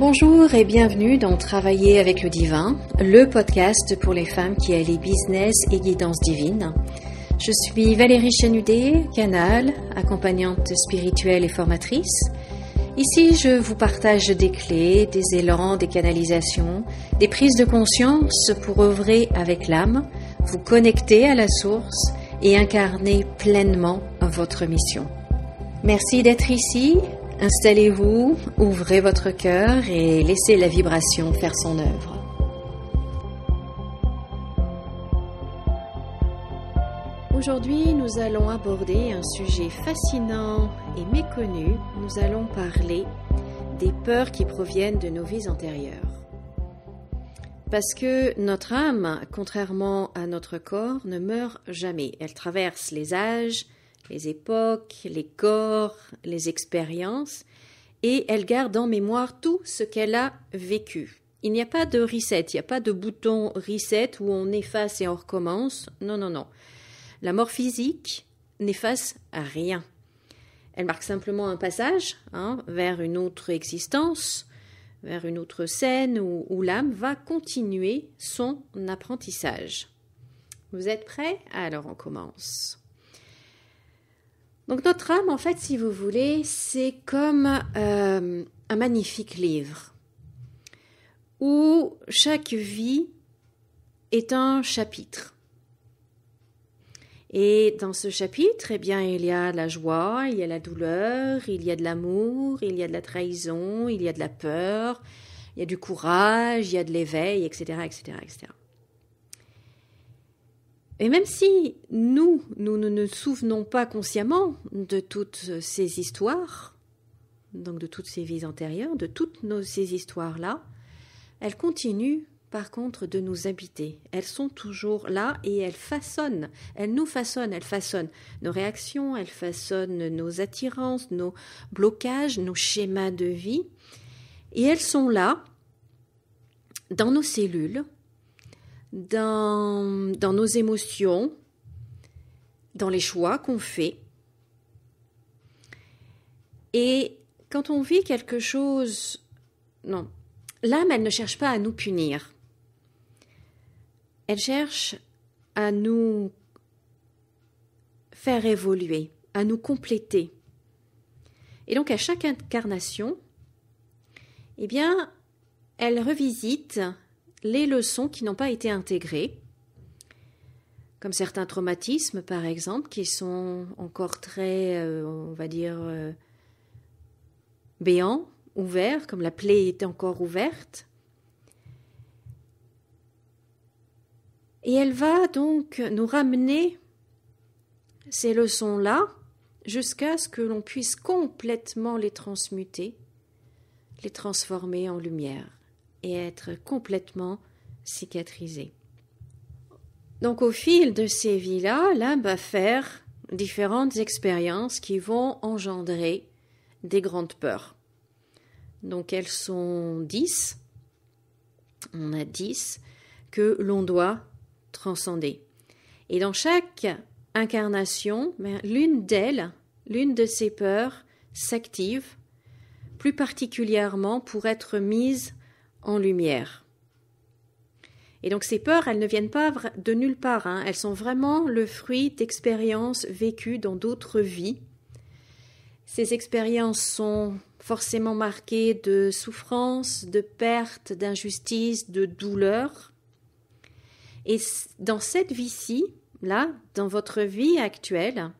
Bonjour et bienvenue dans Travailler avec le Divin, le podcast pour les femmes qui allient business et guidance divine. Je suis Valérie Chanudet, canal, accompagnante spirituelle et formatrice. Ici, je vous partage des clés, des élans, des canalisations, des prises de conscience pour œuvrer avec l'âme, vous connecter à la source et incarner pleinement votre mission. Merci d'être ici. Installez-vous, ouvrez votre cœur et laissez la vibration faire son œuvre. Aujourd'hui, nous allons aborder un sujet fascinant et méconnu. Nous allons parler des peurs qui proviennent de nos vies antérieures. Parce que notre âme, contrairement à notre corps, ne meurt jamais. Elle traverse les âges, les époques, les corps, les expériences, et elle garde en mémoire tout ce qu'elle a vécu. Il n'y a pas de reset, il n'y a pas de bouton reset où on efface et on recommence. Non. La mort physique n'efface rien. Elle marque simplement un passage vers une autre existence, vers une autre scène où l'âme va continuer son apprentissage. Vous êtes prêts? Alors on commence. Donc notre âme, en fait, si vous voulez, c'est comme un magnifique livre où chaque vie est un chapitre. Et dans ce chapitre, eh bien, il y a la joie, il y a la douleur, il y a de l'amour, il y a de la trahison, il y a de la peur, il y a du courage, il y a de l'éveil, etc., etc., etc. Et même si nous ne nous souvenons pas consciemment de toutes ces histoires, donc de toutes ces vies antérieures, de toutes ces histoires-là, elles continuent par contre de nous habiter. Elles sont toujours là et elles nous façonnent, elles façonnent nos réactions, elles façonnent nos attirances, nos blocages, nos schémas de vie. Et elles sont là, dans nos cellules, dans nos émotions, dans les choix qu'on fait. Et quand on vit quelque chose, l'âme, elle ne cherche pas à nous punir. Elle cherche à nous faire évoluer, à nous compléter. Et donc à chaque incarnation, eh bien, elle revisite les leçons qui n'ont pas été intégrées, comme certains traumatismes par exemple, qui sont encore très, on va dire, béants, ouverts, comme la plaie est encore ouverte. Et elle va donc nous ramener ces leçons-là jusqu'à ce que l'on puisse complètement les transmuter, les transformer en lumière et être complètement cicatrisé. Donc au fil de ces vies-là, l'âme va faire différentes expériences qui vont engendrer des grandes peurs. Donc elles sont 10, on a 10 que l'on doit transcender. Et dans chaque incarnation, l'une de ces peurs s'active plus particulièrement pour être mise en lumière. Et donc ces peurs, elles ne viennent pas de nulle part, elles sont vraiment le fruit d'expériences vécues dans d'autres vies. Ces expériences sont forcément marquées de souffrance, de perte, d'injustice, de douleur. Et dans cette vie-ci, là, dans votre vie actuelle,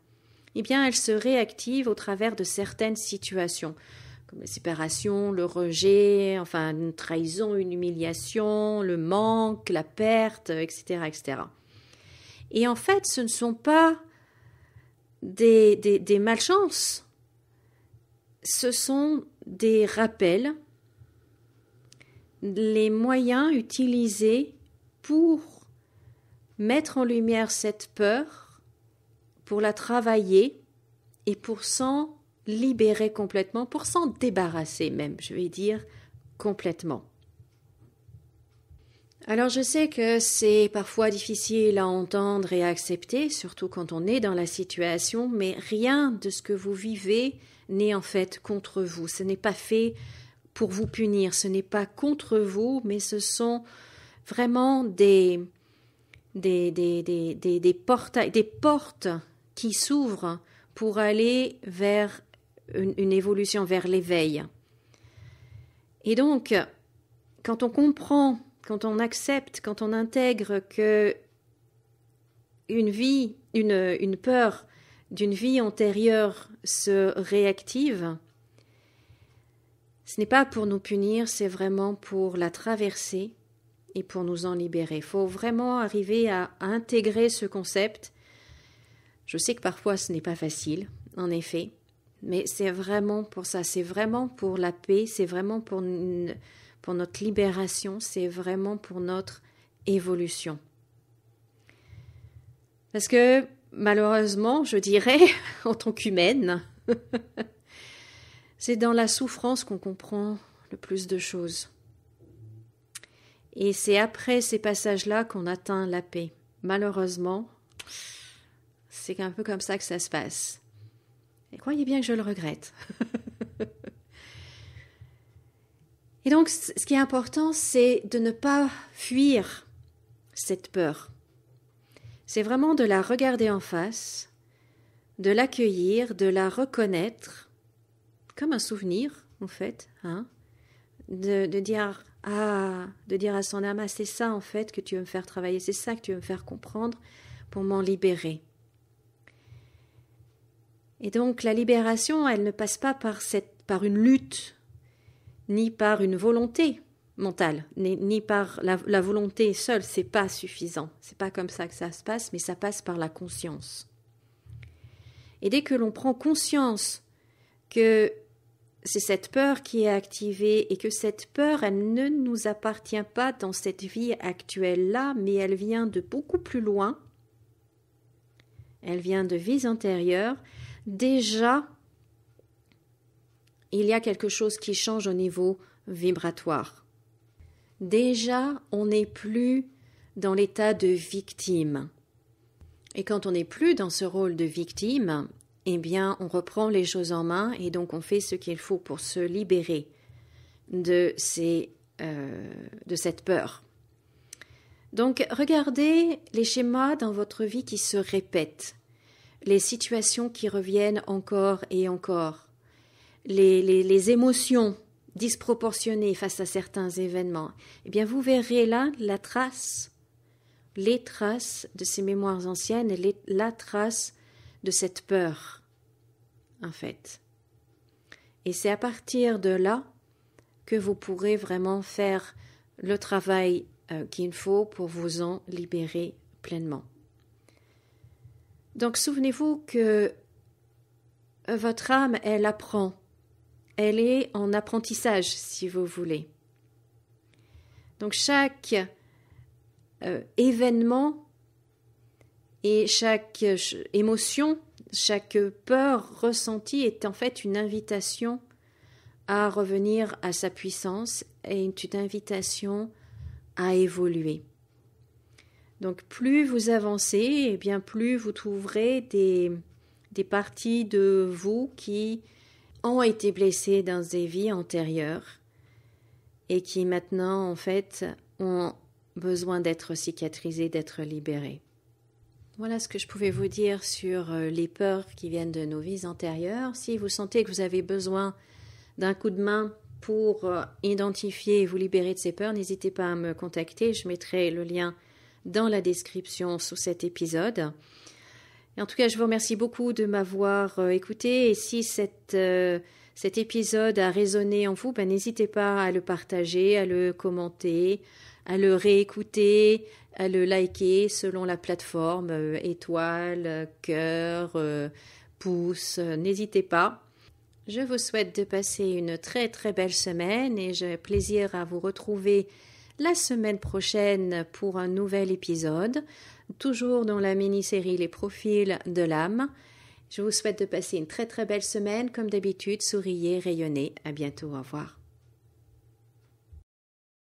eh bien, elle se réactive au travers de certaines situations, comme la séparation, le rejet, enfin une trahison, une humiliation, le manque, la perte, etc., etc. Et en fait, ce ne sont pas des malchances, ce sont des rappels, les moyens utilisés pour mettre en lumière cette peur, pour la travailler et pour s'en libérer complètement, pour s'en débarrasser même, je vais dire, complètement. Alors je sais que c'est parfois difficile à entendre et à accepter, surtout quand on est dans la situation, mais rien de ce que vous vivez n'est en fait contre vous. Ce n'est pas fait pour vous punir, ce n'est pas contre vous, mais ce sont vraiment des portes qui s'ouvrent pour aller vers une évolution, vers l'éveil. Et donc, quand on comprend, quand on accepte, quand on intègre que une peur d'une vie antérieure se réactive, ce n'est pas pour nous punir, c'est vraiment pour la traverser et pour nous en libérer. Il faut vraiment arriver à intégrer ce concept. Je sais que parfois ce n'est pas facile, en effet, mais c'est vraiment pour ça, c'est vraiment pour la paix, c'est vraiment pour notre libération, c'est vraiment pour notre évolution. Parce que, malheureusement, je dirais, en tant qu'humaine, c'est dans la souffrance qu'on comprend le plus de choses. Et c'est après ces passages-là qu'on atteint la paix. Malheureusement, c'est un peu comme ça que ça se passe. Et croyez bien que je le regrette. Et donc, ce qui est important, c'est de ne pas fuir cette peur. C'est vraiment de la regarder en face, de l'accueillir, de la reconnaître, comme un souvenir, en fait, de dire à son âme, c'est ça, en fait, que tu veux me faire travailler, c'est ça que tu veux me faire comprendre pour m'en libérer. Et donc, la libération, elle ne passe pas par une lutte, ni par une volonté mentale, ni par la volonté seule, c'est pas suffisant. C'est pas comme ça que ça se passe, mais ça passe par la conscience. Et dès que l'on prend conscience que c'est cette peur qui est activée et que cette peur, elle ne nous appartient pas dans cette vie actuelle-là, mais elle vient de beaucoup plus loin, elle vient de vies antérieures, déjà, il y a quelque chose qui change au niveau vibratoire. Déjà, on n'est plus dans l'état de victime. Et quand on n'est plus dans ce rôle de victime, eh bien, on reprend les choses en main et donc on fait ce qu'il faut pour se libérer de cette peur. Donc, regardez les schémas dans votre vie qui se répètent, les situations qui reviennent encore et encore, les émotions disproportionnées face à certains événements. Eh bien, vous verrez là les traces de ces mémoires anciennes et la trace de cette peur, en fait. Et c'est à partir de là que vous pourrez vraiment faire le travail qu'il faut pour vous en libérer pleinement. Donc, souvenez-vous que votre âme, elle apprend. Elle est en apprentissage, si vous voulez. Donc, chaque événement et chaque émotion, chaque peur ressentie est en fait une invitation à revenir à sa puissance et une invitation à évoluer. Donc, plus vous avancez, eh bien plus vous trouverez des parties de vous qui ont été blessées dans des vies antérieures et qui maintenant, en fait, ont besoin d'être cicatrisées, d'être libérées. Voilà ce que je pouvais vous dire sur les peurs qui viennent de nos vies antérieures. Si vous sentez que vous avez besoin d'un coup de main pour identifier et vous libérer de ces peurs, n'hésitez pas à me contacter. Je mettrai le lien dans la description sous cet épisode. Et en tout cas, je vous remercie beaucoup de m'avoir écouté. Et si cet épisode a résonné en vous, n'hésitez pas à le partager, à le commenter, à le réécouter, à le liker selon la plateforme, étoile, cœur, pouce, n'hésitez pas. Je vous souhaite de passer une très très belle semaine et j'ai plaisir à vous retrouver la semaine prochaine pour un nouvel épisode, toujours dans la mini-série Les profils de l'âme. Je vous souhaite de passer une très très belle semaine, comme d'habitude, souriez, rayonnez. À bientôt, au revoir.